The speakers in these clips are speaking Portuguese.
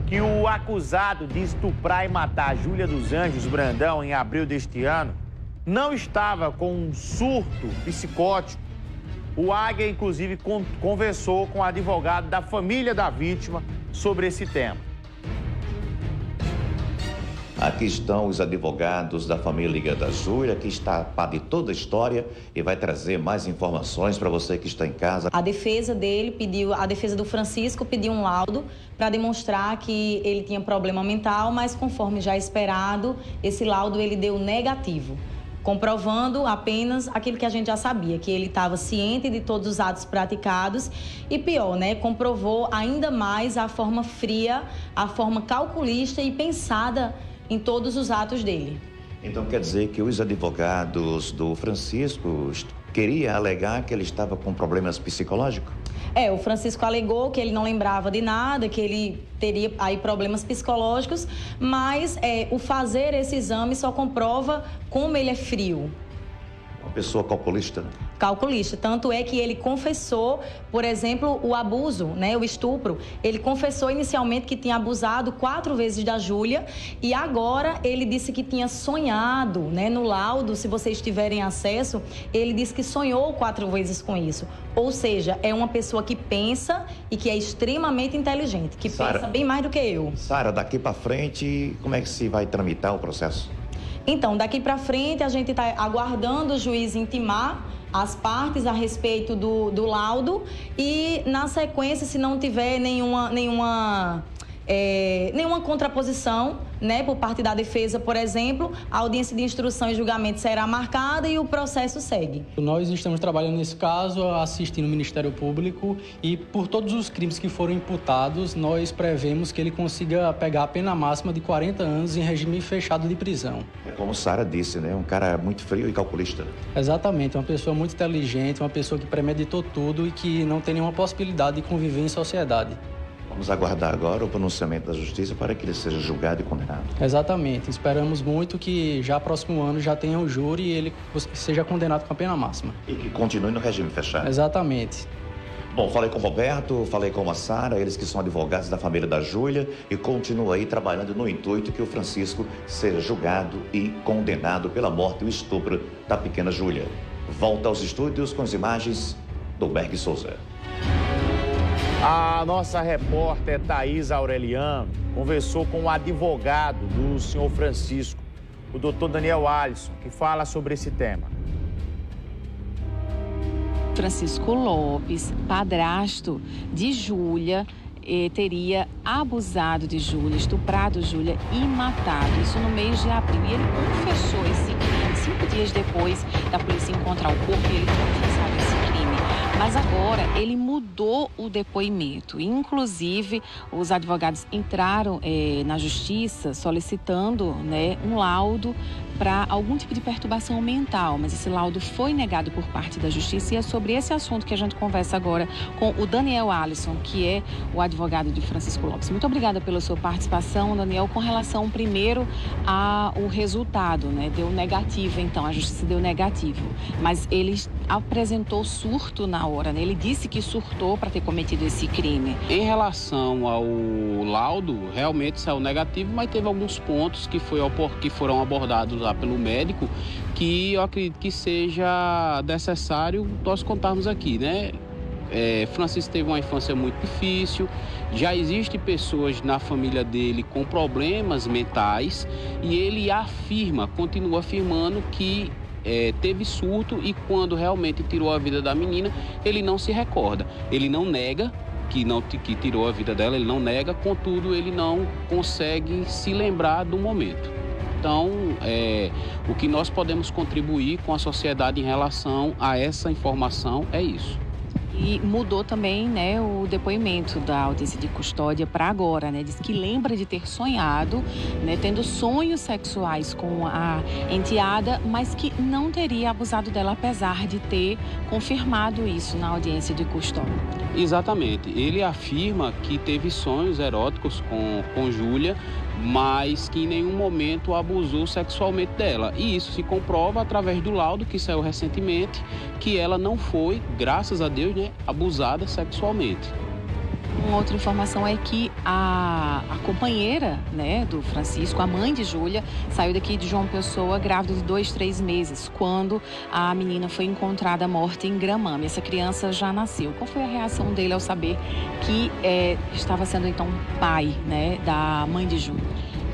que o acusado de estuprar e matar Júlia dos Anjos Brandão em abril deste ano não estava com um surto psicótico. O Águia, inclusive, conversou com o advogado da família da vítima sobre esse tema. Aqui estão os advogados da família da Júlia, que está a par de toda a história e vai trazer mais informações para você que está em casa. A defesa dele pediu, a defesa do Francisco pediu um laudo para demonstrar que ele tinha problema mental, mas conforme já esperado, esse laudo ele deu negativo, comprovando apenas aquilo que a gente já sabia, que ele estava ciente de todos os atos praticados e pior, né, comprovou ainda mais a forma fria, a forma calculista e pensada em todos os atos dele. Então quer dizer que os advogados do Francisco queriam alegar que ele estava com problemas psicológicos? O Francisco alegou que ele não lembrava de nada, que ele teria aí problemas psicológicos, mas o fazer esse exame só comprova como ele é frio. Uma pessoa calculista, né? Calculista. Tanto é que ele confessou, por exemplo, o abuso, né, o estupro. Ele confessou inicialmente que tinha abusado 4 vezes da Júlia e agora ele disse que tinha sonhado, né, no laudo, se vocês tiverem acesso, ele disse que sonhou 4 vezes com isso. Ou seja, é uma pessoa que pensa e que é extremamente inteligente, que pensa bem mais do que eu. Sara, daqui para frente, como é que se vai tramitar o processo? Então, daqui para frente, a gente está aguardando o juiz intimar as partes a respeito do laudo e, na sequência, se não tiver nenhuma contraposição, né, por parte da defesa, por exemplo, a audiência de instrução e julgamento será marcada e o processo segue. Nós estamos trabalhando nesse caso, assistindo o Ministério Público e por todos os crimes que foram imputados, nós prevemos que ele consiga pegar a pena máxima de 40 anos em regime fechado de prisão. É como Sara disse, né? Um cara muito frio e calculista. Exatamente, uma pessoa muito inteligente, uma pessoa que premeditou tudo e que não tem nenhuma possibilidade de conviver em sociedade. Vamos aguardar agora o pronunciamento da Justiça para que ele seja julgado e condenado. Exatamente. Esperamos muito que já próximo ano já tenha o júri e ele seja condenado com a pena máxima. E que continue no regime fechado. Exatamente. Bom, falei com o Roberto, falei com a Sara, eles que são advogados da família da Júlia e continuam aí trabalhando no intuito que o Francisco seja julgado e condenado pela morte e o estupro da pequena Júlia. Volta aos estúdios com as imagens do Berg Souza. A nossa repórter Thaís Aureliano conversou com o advogado do senhor Francisco, o doutor Daniel Alisson, que fala sobre esse tema. Francisco Lopes, padrasto de Júlia, teria abusado de Júlia, estuprado Júlia e matado. Isso no mês de abril. E ele confessou esse crime 5 dias depois da polícia encontrar o corpo e ele confessava esse crime. Mas agora ele mudou o depoimento. Inclusive, os advogados entraram na justiça solicitando, né, um laudo para algum tipo de perturbação mental, mas esse laudo foi negado por parte da justiça e é sobre esse assunto que a gente conversa agora com o Daniel Alisson, que é o advogado de Francisco Lopes. Muito obrigada pela sua participação, Daniel. Com relação primeiro ao resultado, né? Deu negativo, então, a justiça deu negativo, mas ele apresentou surto na hora, né? Ele disse que surtou para ter cometido esse crime. Em relação ao laudo, realmente saiu negativo, mas teve alguns pontos que foram abordados lá pelo médico que eu acredito que seja necessário nós contarmos aqui, né? Francisco teve uma infância muito difícil, já existem pessoas na família dele com problemas mentais e ele continua afirmando que teve surto e quando realmente tirou a vida da menina, ele não se recorda. Ele não nega que tirou a vida dela, ele não nega, contudo, ele não consegue se lembrar do momento. Então, o que nós podemos contribuir com a sociedade em relação a essa informação é isso. E mudou também, né, o depoimento da audiência de custódia para agora, né? Diz que lembra de ter sonhado, né, tendo sonhos sexuais com a enteada, mas que não teria abusado dela, apesar de ter confirmado isso na audiência de custódia. Exatamente. Ele afirma que teve sonhos eróticos com Júlia, mas que em nenhum momento abusou sexualmente dela. E isso se comprova através do laudo que saiu recentemente, que ela não foi, graças a Deus, né, abusada sexualmente. Uma outra informação é que a companheira, né, do Francisco, a mãe de Júlia, saiu daqui de João Pessoa grávida de 2, 3 meses, quando a menina foi encontrada morta em Gramame. Essa criança já nasceu. Qual foi a reação dele ao saber que estava sendo, então, pai, né, da mãe de Júlia?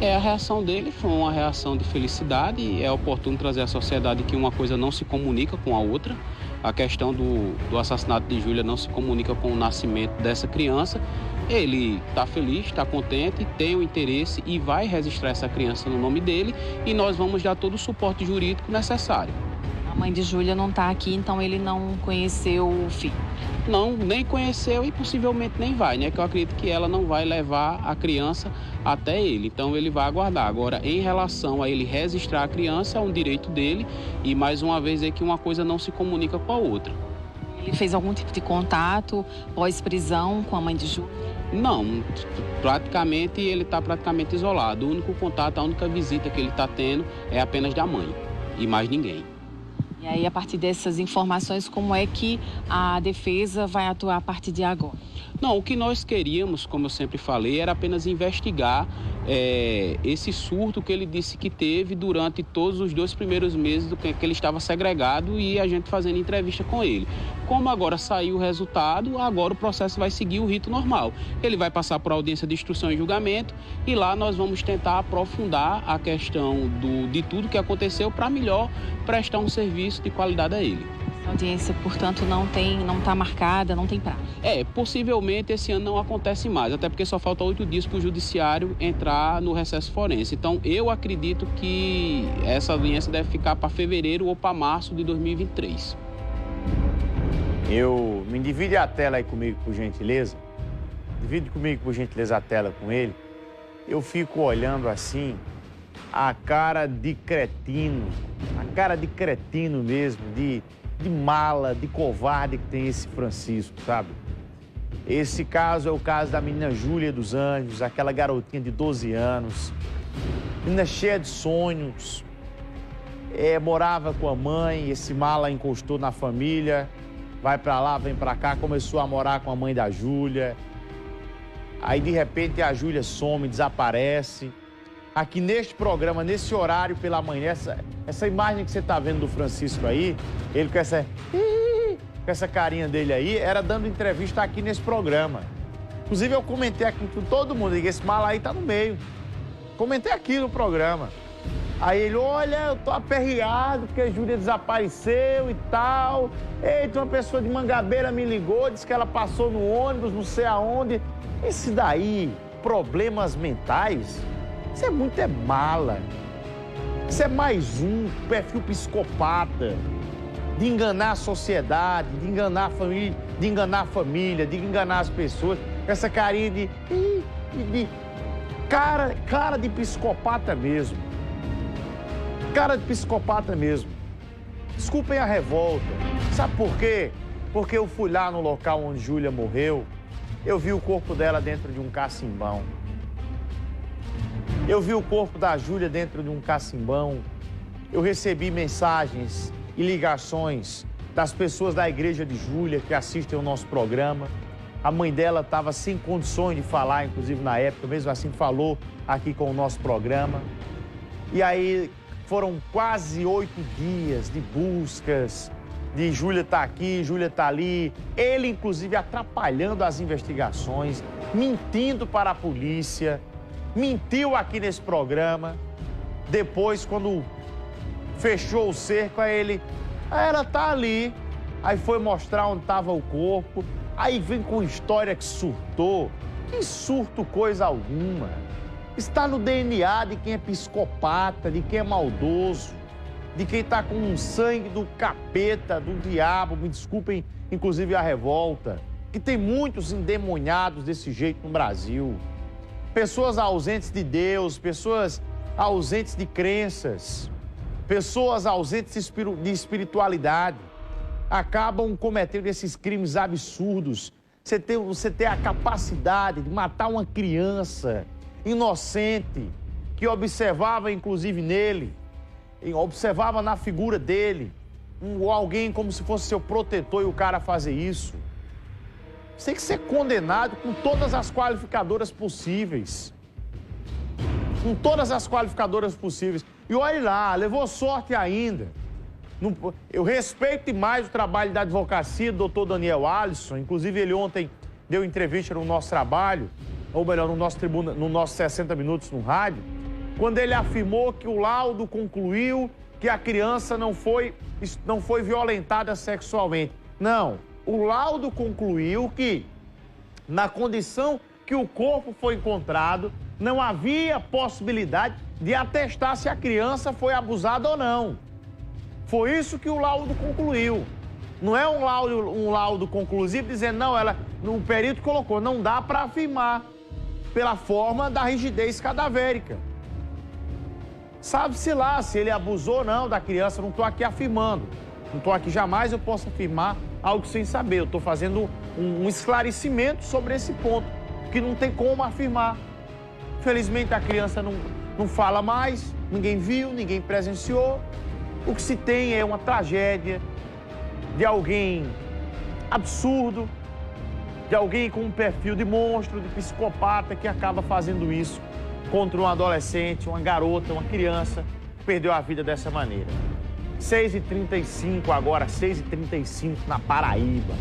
A reação dele foi uma reação de felicidade. É oportuno trazer à sociedade que uma coisa não se comunica com a outra. A questão do assassinato de Júlia não se comunica com o nascimento dessa criança. Ele está feliz, está contente, tem o interesse e vai registrar essa criança no nome dele, e nós vamos dar todo o suporte jurídico necessário. A mãe de Júlia não está aqui, então ele não conheceu o filho? Não, nem conheceu e possivelmente nem vai, né? Que eu acredito que ela não vai levar a criança até ele, então ele vai aguardar. Agora, em relação a ele registrar a criança, é um direito dele, e mais uma vez é que uma coisa não se comunica com a outra. Ele fez algum tipo de contato pós-prisão com a mãe de Júlia? Não, praticamente ele está praticamente isolado. O único contato, a única visita que ele está tendo é apenas da mãe e mais ninguém. E aí, a partir dessas informações, como é que a defesa vai atuar a partir de agora? Não, o que nós queríamos, como eu sempre falei, era apenas investigar esse surto que ele disse que teve durante todos os 2 primeiros meses do que ele estava segregado, e a gente fazendo entrevista com ele. Como agora saiu o resultado, agora o processo vai seguir o rito normal. Ele vai passar por audiência de instrução e julgamento, e lá nós vamos tentar aprofundar a questão de tudo que aconteceu para melhor prestar um serviço de qualidade a ele. A audiência, portanto, não está marcada, não tem prazo. Possivelmente esse ano não acontece mais, até porque só falta 8 dias para o judiciário entrar no recesso forense. Então, eu acredito que essa audiência deve ficar para fevereiro ou para março de 2023. Me divide a tela aí comigo, por gentileza. Divide comigo, por gentileza, a tela com ele. Eu fico olhando assim, a cara de cretino mesmo, de mala, de covarde que tem esse Francisco, sabe? Esse caso é o caso da menina Júlia dos Anjos, aquela garotinha de 12 anos, menina cheia de sonhos, morava com a mãe, esse mala encostou na família, vai pra lá, vem pra cá, começou a morar com a mãe da Júlia. Aí, de repente, a Júlia some, desaparece. Aqui neste programa, nesse horário pela manhã, essa imagem que você tá vendo do Francisco aí, ele com essa carinha dele aí, era dando entrevista aqui nesse programa. Inclusive, eu comentei aqui com todo mundo, esse mala aí tá no meio. Comentei aqui no programa. Aí ele, olha, eu tô aperreado porque a Júlia desapareceu e tal. Eita, uma pessoa de Mangabeira me ligou, disse que ela passou no ônibus, não sei aonde. Esse daí, problemas mentais, isso é muito mala. Isso é mais um perfil psicopata de enganar a sociedade, de enganar a família, de enganar as pessoas. Essa carinha de cara de psicopata mesmo. Cara de psicopata mesmo. Desculpem a revolta. Sabe por quê? Porque eu fui lá no local onde Júlia morreu, eu vi o corpo dela dentro de um cacimbão. Eu vi o corpo da Júlia dentro de um cacimbão. Eu recebi mensagens e ligações das pessoas da igreja de Júlia que assistem ao nosso programa. A mãe dela estava sem condições de falar, inclusive na época, mesmo assim falou aqui com o nosso programa. E aí foram quase 8 dias de buscas, de Júlia tá aqui, Júlia tá ali. Ele, inclusive, atrapalhando as investigações, mentindo para a polícia. Mentiu aqui nesse programa. Depois, quando fechou o cerco, ela tá ali. Aí foi mostrar onde estava o corpo. Aí vem com história que surtou. Que surto coisa alguma. Está no DNA de quem é psicopata, de quem é maldoso, de quem está com um sangue do capeta, do diabo. Me desculpem, inclusive, a revolta. Que tem muitos endemoniados desse jeito no Brasil. Pessoas ausentes de Deus, pessoas ausentes de crenças, pessoas ausentes de espiritualidade, acabam cometendo esses crimes absurdos. Você ter a capacidade de matar uma criança inocente, que observava, inclusive, nele, observava na figura dele, alguém como se fosse seu protetor, e o cara fazer isso. Você tem que ser condenado com todas as qualificadoras possíveis. Com todas as qualificadoras possíveis. E olhe lá, levou sorte ainda. Eu respeito mais o trabalho da advocacia do doutor Daniel Alisson. Inclusive, ele ontem deu entrevista no nosso trabalho, ou melhor, no nosso 60 Minutos no rádio, quando ele afirmou que o laudo concluiu que a criança não foi violentada sexualmente. Não, o laudo concluiu que, na condição que o corpo foi encontrado, não havia possibilidade de atestar se a criança foi abusada ou não. Foi isso que o laudo concluiu. Não é um laudo conclusivo dizendo, não, o perito colocou, não dá para afirmar, pela forma da rigidez cadavérica. Sabe-se lá se ele abusou ou não da criança, não estou aqui afirmando. Não estou aqui, jamais eu posso afirmar algo sem saber. Eu estou fazendo um esclarecimento sobre esse ponto, que não tem como afirmar. Felizmente a criança não fala mais, ninguém viu, ninguém presenciou. O que se tem é uma tragédia de alguém absurdo, de alguém com um perfil de monstro, de psicopata, que acaba fazendo isso contra um adolescente, uma garota, uma criança, que perdeu a vida dessa maneira. 6h35 agora, 6h35 na Paraíba.